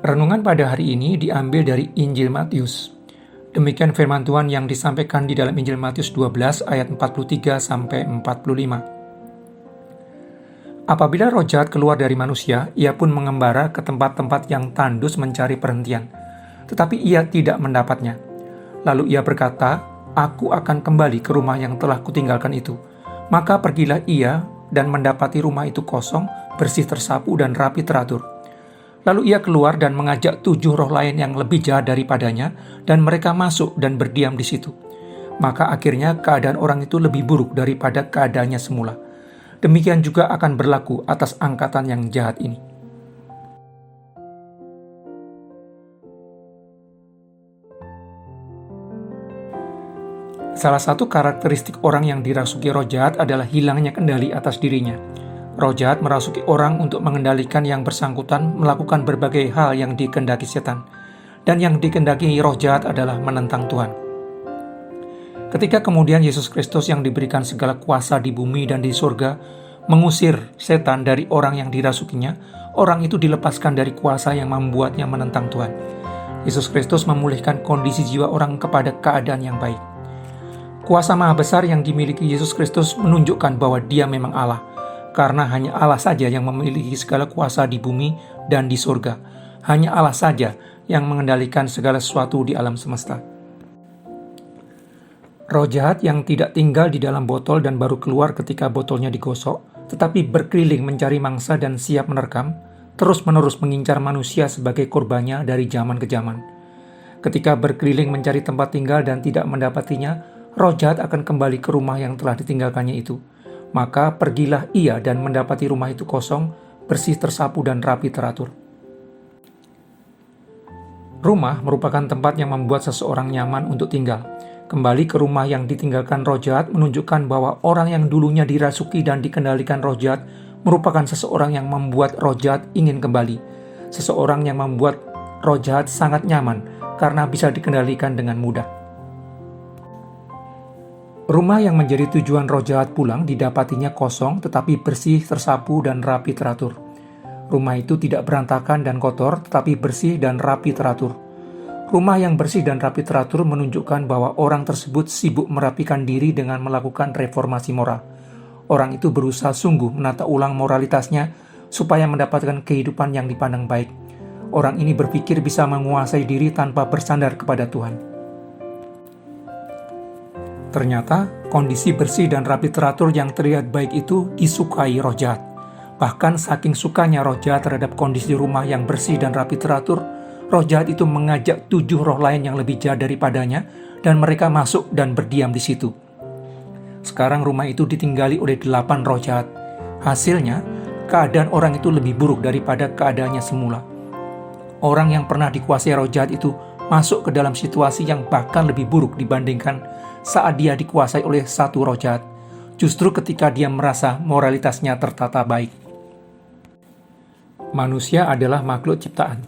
Renungan pada hari ini diambil dari Injil Matius. Demikian firman Tuhan yang disampaikan di dalam Injil Matius 12 ayat 43 sampai 45. Apabila roh jahat keluar dari manusia, ia pun mengembara ke tempat-tempat yang tandus mencari perhentian, tetapi ia tidak mendapatnya. Lalu ia berkata, "Aku akan kembali ke rumah yang telah kutinggalkan itu." Maka pergilah ia dan mendapati rumah itu kosong, bersih tersapu dan rapi teratur. Lalu ia keluar dan mengajak 7 roh lain yang lebih jahat daripadanya, dan mereka masuk dan berdiam di situ. Maka akhirnya keadaan orang itu lebih buruk daripada keadaannya semula. Demikian juga akan berlaku atas angkatan yang jahat ini. Salah satu karakteristik orang yang dirasuki roh jahat adalah hilangnya kendali atas dirinya. Roh jahat merasuki orang untuk mengendalikan yang bersangkutan melakukan berbagai hal yang dikehendaki setan. Dan yang dikehendaki roh jahat adalah menentang Tuhan. Ketika kemudian Yesus Kristus yang diberikan segala kuasa di bumi dan di surga mengusir setan dari orang yang dirasukinya, orang itu dilepaskan dari kuasa yang membuatnya menentang Tuhan. Yesus Kristus memulihkan kondisi jiwa orang kepada keadaan yang baik. Kuasa maha besar yang dimiliki Yesus Kristus menunjukkan bahwa Dia memang Allah, karena hanya Allah saja yang memiliki segala kuasa di bumi dan di surga. Hanya Allah saja yang mengendalikan segala sesuatu di alam semesta. Roh jahat yang tidak tinggal di dalam botol dan baru keluar ketika botolnya digosok, tetapi berkeliling mencari mangsa dan siap menerkam, terus-menerus mengincar manusia sebagai korbannya dari zaman ke zaman. Ketika berkeliling mencari tempat tinggal dan tidak mendapatinya, roh jahat akan kembali ke rumah yang telah ditinggalkannya itu. Maka pergilah ia dan mendapati rumah itu kosong, bersih tersapu dan rapi teratur. Rumah merupakan tempat yang membuat seseorang nyaman untuk tinggal. Kembali ke rumah yang ditinggalkan roh jahat menunjukkan bahwa orang yang dulunya dirasuki dan dikendalikan roh jahat merupakan seseorang yang membuat roh jahat ingin kembali. Seseorang yang membuat roh jahat sangat nyaman karena bisa dikendalikan dengan mudah. Rumah yang menjadi tujuan roh jahat pulang didapatinya kosong tetapi bersih, tersapu, dan rapi teratur. Rumah itu tidak berantakan dan kotor tetapi bersih dan rapi teratur. Rumah yang bersih dan rapi teratur menunjukkan bahwa orang tersebut sibuk merapikan diri dengan melakukan reformasi moral. Orang itu berusaha sungguh menata ulang moralitasnya supaya mendapatkan kehidupan yang dipandang baik. Orang ini berpikir bisa menguasai diri tanpa bersandar kepada Tuhan. Ternyata, kondisi bersih dan rapi teratur yang terlihat baik itu disukai roh jahat. Bahkan saking sukanya roh jahat terhadap kondisi rumah yang bersih dan rapi teratur, roh jahat itu mengajak 7 roh lain yang lebih jahat daripadanya, dan mereka masuk dan berdiam di situ. Sekarang rumah itu ditinggali oleh 8 roh jahat. Hasilnya, keadaan orang itu lebih buruk daripada keadaannya semula. Orang yang pernah dikuasai roh jahat itu masuk ke dalam situasi yang bahkan lebih buruk dibandingkan saat dia dikuasai oleh satu roh jahat, justru ketika dia merasa moralitasnya tertata baik. Manusia adalah makhluk ciptaan.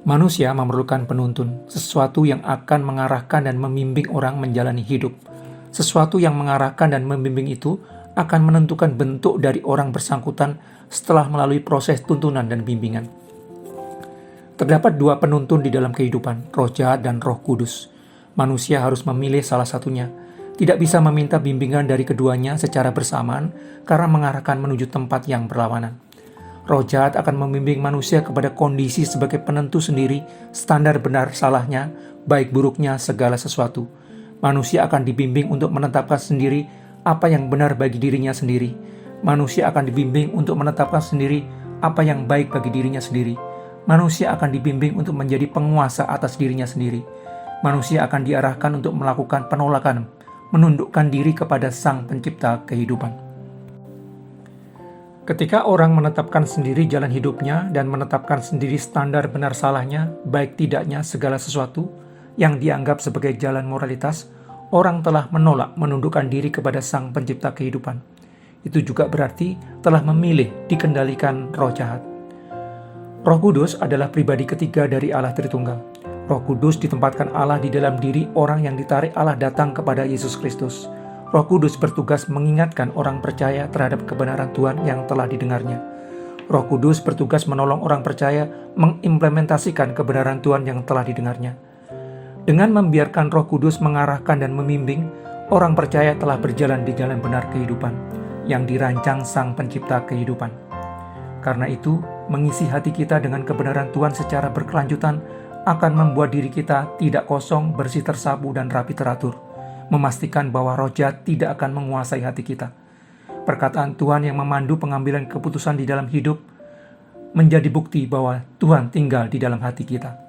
Manusia memerlukan penuntun, sesuatu yang akan mengarahkan dan membimbing orang menjalani hidup. Sesuatu yang mengarahkan dan membimbing itu akan menentukan bentuk dari orang bersangkutan setelah melalui proses tuntunan dan bimbingan. Terdapat 2 penuntun di dalam kehidupan, roh jahat dan roh kudus. Manusia harus memilih salah satunya. Tidak bisa meminta bimbingan dari keduanya secara bersamaan karena mengarahkan menuju tempat yang berlawanan. Roh jahat akan membimbing manusia kepada kondisi sebagai penentu sendiri, standar benar salahnya, baik buruknya segala sesuatu. Manusia akan dibimbing untuk menetapkan sendiri apa yang benar bagi dirinya sendiri. Manusia akan dibimbing untuk menetapkan sendiri apa yang baik bagi dirinya sendiri. Manusia akan dibimbing untuk menjadi penguasa atas dirinya sendiri. Manusia akan diarahkan untuk melakukan penolakan, menundukkan diri kepada Sang Pencipta kehidupan. Ketika orang menetapkan sendiri jalan hidupnya dan menetapkan sendiri standar benar salahnya, baik tidaknya segala sesuatu yang dianggap sebagai jalan moralitas, orang telah menolak menundukkan diri kepada Sang Pencipta kehidupan. Itu juga berarti telah memilih dikendalikan roh jahat. Roh Kudus adalah pribadi ketiga dari Allah Tritunggal. Roh Kudus ditempatkan Allah di dalam diri orang yang ditarik Allah datang kepada Yesus Kristus. Roh Kudus bertugas mengingatkan orang percaya terhadap kebenaran Tuhan yang telah didengarnya. Roh Kudus bertugas menolong orang percaya mengimplementasikan kebenaran Tuhan yang telah didengarnya. Dengan membiarkan Roh Kudus mengarahkan dan membimbing, orang percaya telah berjalan di jalan benar kehidupan yang dirancang Sang Pencipta kehidupan. Karena itu, mengisi hati kita dengan kebenaran Tuhan secara berkelanjutan akan membuat diri kita tidak kosong, bersih tersapu, dan rapi teratur, memastikan bahwa roh jahat tidak akan menguasai hati kita. Perkataan Tuhan yang memandu pengambilan keputusan di dalam hidup menjadi bukti bahwa Tuhan tinggal di dalam hati kita.